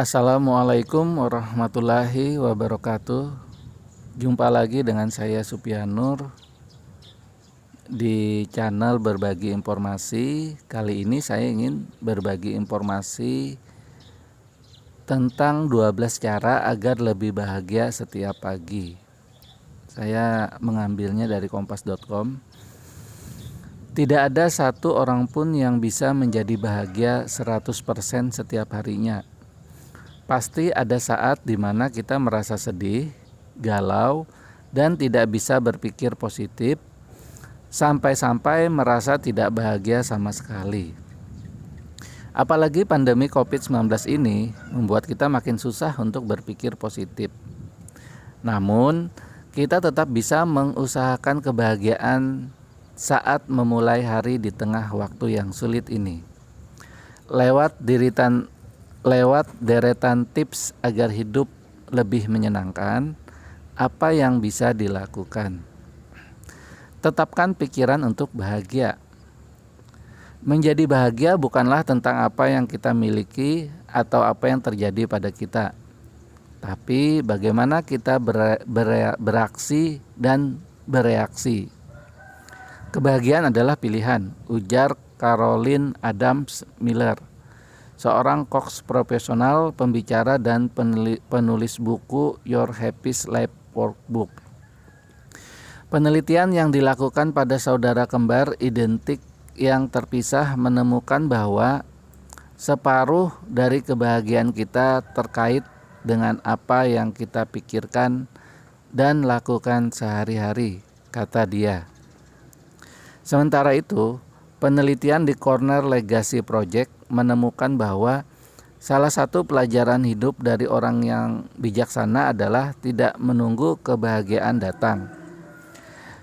Assalamualaikum warahmatullahi wabarakatuh. Jumpa lagi dengan saya Supianur di channel Berbagi Informasi. Kali ini saya ingin berbagi informasi tentang 12 cara agar lebih bahagia setiap pagi. Saya mengambilnya dari kompas.com. Tidak ada satu orang pun yang bisa menjadi bahagia 100% setiap harinya. Pasti ada saat di mana kita merasa sedih, galau, dan tidak bisa berpikir positif, sampai-sampai merasa tidak bahagia sama sekali. Apalagi pandemi COVID-19 ini membuat kita makin susah untuk berpikir positif. Namun, kita tetap bisa mengusahakan kebahagiaan saat memulai hari di tengah waktu yang sulit ini. Lewat deretan tips agar hidup lebih menyenangkan, apa yang bisa dilakukan? Tetapkan pikiran untuk bahagia. Menjadi bahagia bukanlah tentang apa yang kita miliki atau apa yang terjadi pada kita, tapi bagaimana kita beraksi dan bereaksi. Kebahagiaan adalah pilihan, ujar Caroline Adams Miller, seorang coach profesional, pembicara, dan penulis buku Your Happy Life Workbook. Penelitian yang dilakukan pada saudara kembar identik yang terpisah menemukan bahwa separuh dari kebahagiaan kita terkait dengan apa yang kita pikirkan dan lakukan sehari-hari, kata dia. Sementara itu, penelitian di Corner Legacy Project menemukan bahwa salah satu pelajaran hidup dari orang yang bijaksana adalah tidak menunggu kebahagiaan datang.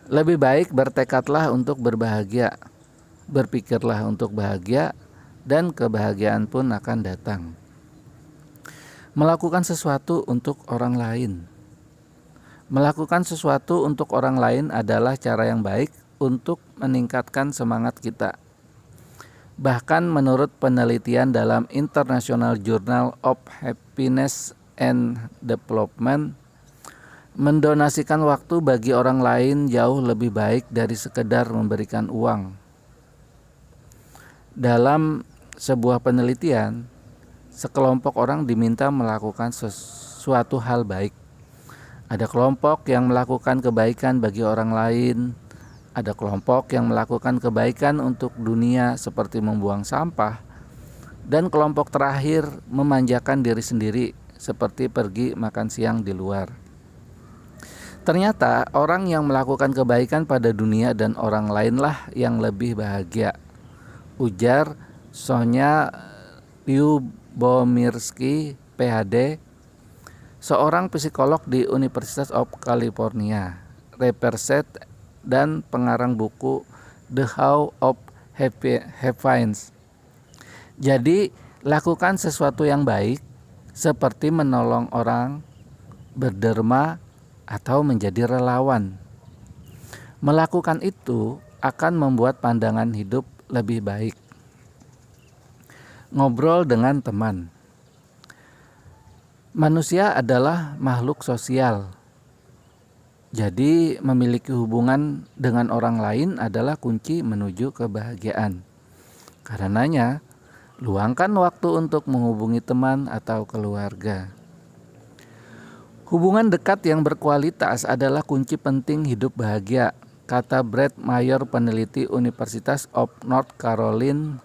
Lebih baik bertekadlah untuk berbahagia, berpikirlah untuk bahagia, dan kebahagiaan pun akan datang. Melakukan sesuatu untuk orang lain. Melakukan sesuatu untuk orang lain adalah cara yang baik untuk meningkatkan semangat kita. Bahkan menurut penelitian dalam International Journal of Happiness and Development, mendonasikan waktu bagi orang lain jauh lebih baik dari sekedar memberikan uang. Dalam sebuah penelitian, sekelompok orang diminta melakukan sesuatu hal baik. Ada kelompok yang melakukan kebaikan bagi orang lain, ada kelompok yang melakukan kebaikan untuk dunia seperti membuang sampah, dan kelompok terakhir memanjakan diri sendiri seperti pergi makan siang di luar. Ternyata orang yang melakukan kebaikan pada dunia dan orang lainlah yang lebih bahagia, ujar Sonia Lyubomirsky, PhD, seorang psikolog di University of California, researcher dan pengarang buku The How of Happiness. Jadi, lakukan sesuatu yang baik seperti menolong orang, berderma, atau menjadi relawan. Melakukan itu akan membuat pandangan hidup lebih baik. Ngobrol dengan teman. Manusia adalah makhluk sosial. Jadi, memiliki hubungan dengan orang lain adalah kunci menuju kebahagiaan. Karenanya, luangkan waktu untuk menghubungi teman atau keluarga. Hubungan dekat yang berkualitas adalah kunci penting hidup bahagia, kata Brett Mayer, peneliti University of North Carolina,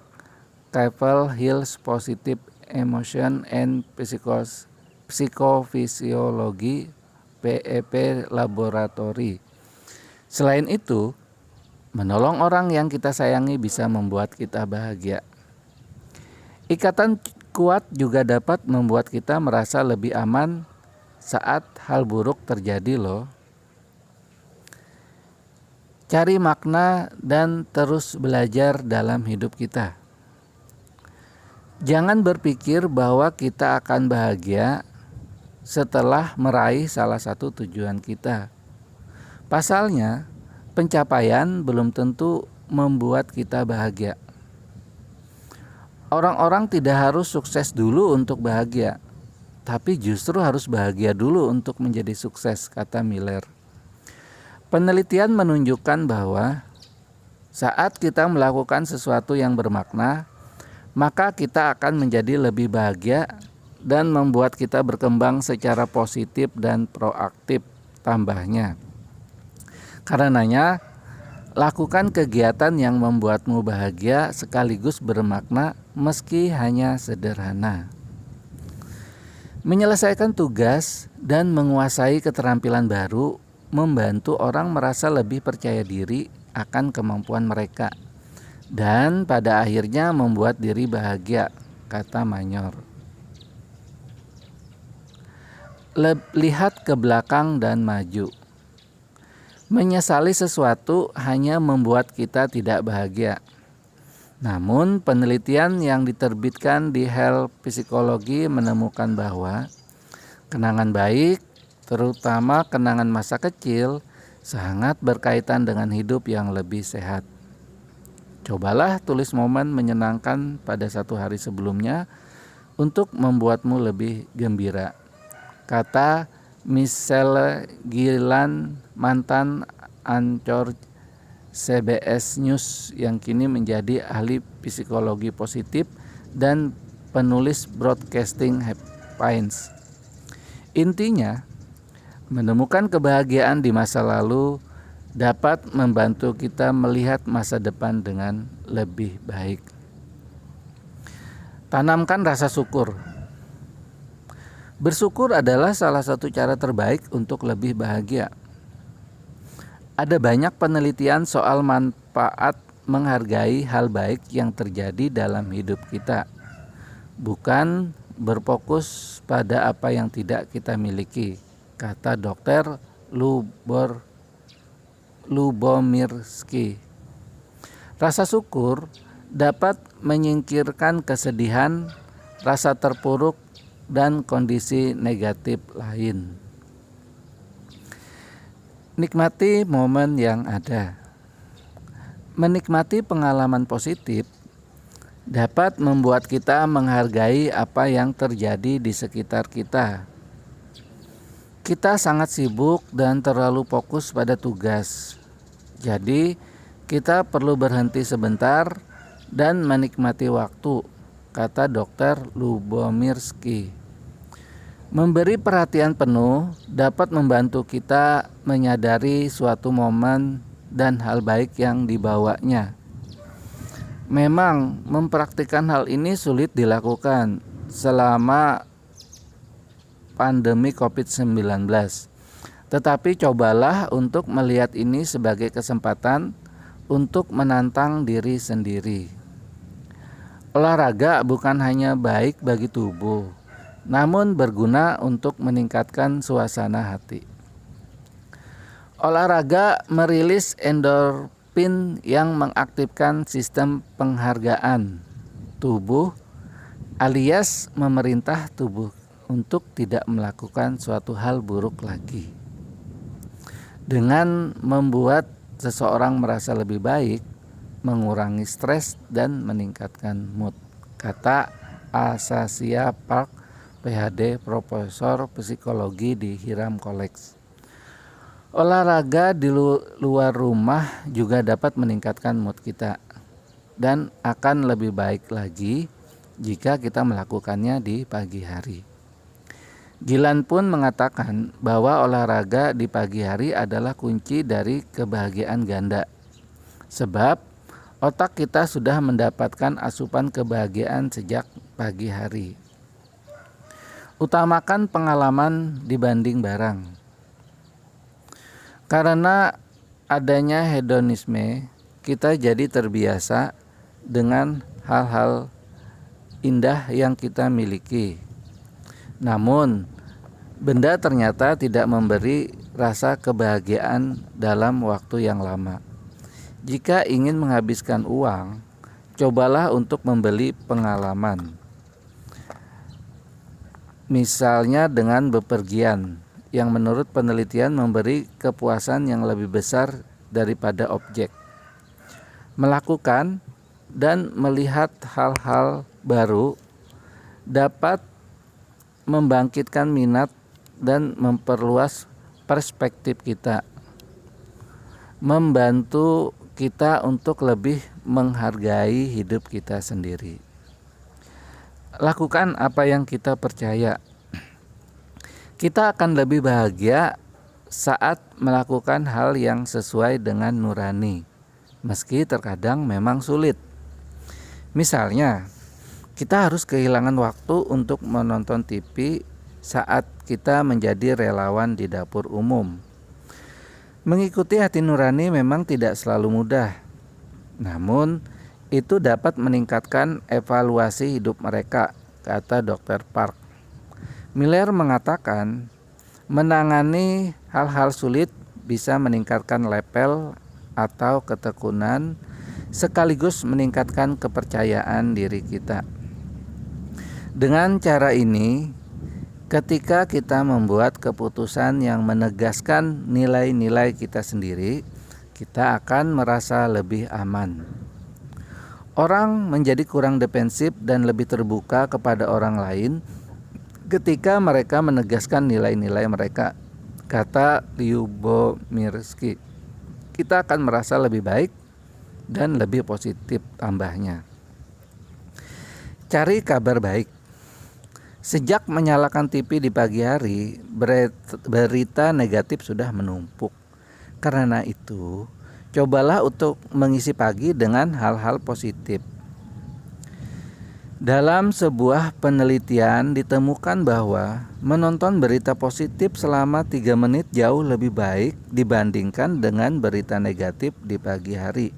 Chapel Hill Positive Emotion and Psychophysiology PEP Laboratory. Selain itu, menolong orang yang kita sayangi bisa membuat kita bahagia. Ikatan kuat juga dapat membuat kita merasa lebih aman saat hal buruk terjadi loh. Cari makna dan terus belajar dalam hidup kita. Jangan berpikir bahwa kita akan bahagia setelah meraih salah satu tujuan kita. Pasalnya, pencapaian belum tentu membuat kita bahagia. Orang-orang tidak harus sukses dulu untuk bahagia. tapi justru harus bahagia dulu untuk menjadi sukses, kata Miller. Penelitian menunjukkan bahwa saat kita melakukan sesuatu yang bermakna, maka kita akan menjadi lebih bahagia dan membuat kita berkembang secara positif dan proaktif, tambahnya. Karenanya, lakukan kegiatan yang membuatmu bahagia sekaligus bermakna meski hanya sederhana. Menyelesaikan tugas dan menguasai keterampilan baru membantu orang merasa lebih percaya diri akan kemampuan mereka dan pada akhirnya membuat diri bahagia, kata Manyor. Lihat ke belakang dan maju. Menyesali sesuatu hanya membuat kita tidak bahagia. Namun penelitian yang diterbitkan di Health Psychology menemukan bahwa kenangan baik, terutama kenangan masa kecil, sangat berkaitan dengan hidup yang lebih sehat. Cobalah tulis momen menyenangkan pada satu hari sebelumnya untuk membuatmu lebih gembira, kata Michelle Gillan, mantan ancor CBS News yang kini menjadi ahli psikologi positif dan penulis broadcasting Pines. Intinya, menemukan kebahagiaan di masa lalu dapat membantu kita melihat masa depan dengan lebih baik. Tanamkan rasa syukur. Bersyukur adalah salah satu cara terbaik untuk lebih bahagia. Ada banyak penelitian soal manfaat menghargai hal baik yang terjadi dalam hidup kita, bukan berfokus pada apa yang tidak kita miliki, kata Dr. Lubomirski. Rasa syukur dapat menyingkirkan kesedihan, rasa terpuruk, dan kondisi negatif lain. Nikmati momen yang ada. Menikmati pengalaman positif dapat membuat kita menghargai apa yang terjadi di sekitar kita. Kita sangat sibuk dan terlalu fokus pada tugas. Jadi, kita perlu berhenti sebentar dan menikmati waktu, kata Dr. Lubomirski. Memberi perhatian penuh dapat membantu kita menyadari suatu momen dan hal baik yang dibawanya. Memang mempraktikkan hal ini sulit dilakukan selama pandemi COVID-19. Tetapi cobalah untuk melihat ini sebagai kesempatan untuk menantang diri sendiri. Olahraga bukan hanya baik bagi tubuh, namun berguna untuk meningkatkan suasana hati. Olahraga merilis endorfin yang mengaktifkan sistem penghargaan tubuh alias memerintah tubuh untuk tidak melakukan suatu hal buruk lagi. Dengan membuat seseorang merasa lebih baik, mengurangi stres dan meningkatkan mood, kata Asasia Park, PhD, Profesor Psikologi di Hiram College. Olahraga di luar rumah juga dapat meningkatkan mood kita dan akan lebih baik lagi jika kita melakukannya di pagi hari. Gilan pun mengatakan bahwa olahraga di pagi hari adalah kunci dari kebahagiaan ganda. Sebab otak kita sudah mendapatkan asupan kebahagiaan sejak pagi hari. Utamakan pengalaman dibanding barang. Karena adanya hedonisme, kita jadi terbiasa dengan hal-hal indah yang kita miliki. Namun, benda ternyata tidak memberi rasa kebahagiaan dalam waktu yang lama. Jika ingin menghabiskan uang, cobalah untuk membeli pengalaman. Misalnya dengan bepergian, yang menurut penelitian memberi kepuasan yang lebih besar daripada objek. Melakukan dan melihat hal-hal baru dapat membangkitkan minat dan memperluas perspektif kita, membantu kita untuk lebih menghargai hidup kita sendiri. Lakukan apa yang kita percaya. Kita akan lebih bahagia saat melakukan hal yang sesuai dengan nurani, meski terkadang memang sulit. Misalnya, kita harus kehilangan waktu untuk menonton TV saat kita menjadi relawan di dapur umum. Mengikuti hati nurani memang tidak selalu mudah, namun itu dapat meningkatkan evaluasi hidup mereka, kata Dr. Park. Miller mengatakan, menangani hal-hal sulit bisa meningkatkan level atau ketekunan, sekaligus meningkatkan kepercayaan diri kita. Dengan cara ini, ketika kita membuat keputusan yang menegaskan nilai-nilai kita sendiri, kita akan merasa lebih aman. Orang menjadi kurang defensif dan lebih terbuka kepada orang lain ketika mereka menegaskan nilai-nilai mereka, kata Lyubomirsky. Kita akan merasa lebih baik dan lebih positif, tambahnya. Cari kabar baik. Sejak menyalakan TV di pagi hari, berita negatif sudah menumpuk. Karena itu, cobalah untuk mengisi pagi dengan hal-hal positif. Dalam sebuah penelitian ditemukan bahwa menonton berita positif selama 3 menit jauh lebih baik dibandingkan dengan berita negatif di pagi hari,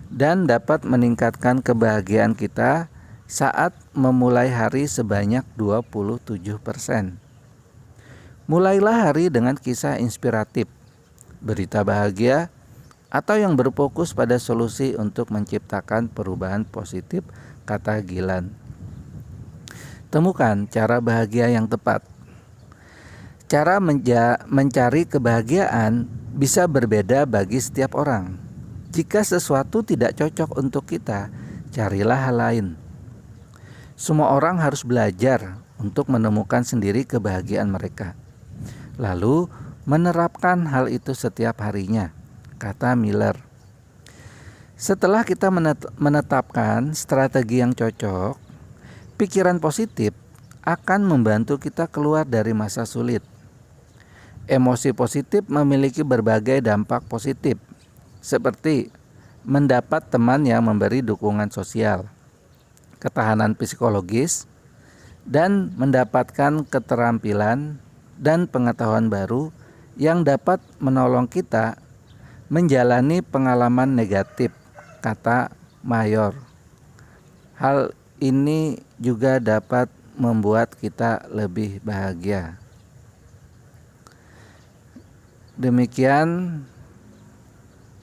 dan dapat meningkatkan kebahagiaan kita saat memulai hari sebanyak 27%. Mulailah hari dengan kisah inspiratif, berita bahagia, atau yang berfokus pada solusi untuk menciptakan perubahan positif, kata Gillan. Temukan cara bahagia yang tepat. Cara mencari kebahagiaan bisa berbeda bagi setiap orang. Jika sesuatu tidak cocok untuk kita, carilah hal lain. Semua orang harus belajar untuk menemukan sendiri kebahagiaan mereka, lalu menerapkan hal itu setiap harinya, kata Miller. Setelah kita menetapkan strategi yang cocok, pikiran positif akan membantu kita keluar dari masa sulit. Emosi positif memiliki berbagai dampak positif, seperti mendapat teman yang memberi dukungan sosial, ketahanan psikologis, dan mendapatkan keterampilan dan pengetahuan baru yang dapat menolong kita menjalani pengalaman negatif, kata Mayor. Hal ini juga dapat membuat kita lebih bahagia. Demikian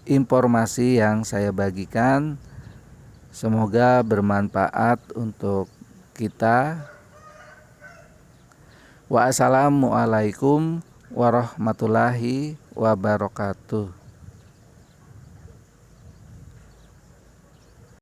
informasi yang saya bagikan. Semoga bermanfaat untuk kita. Wassalamualaikum warahmatullahi wabarakatuh.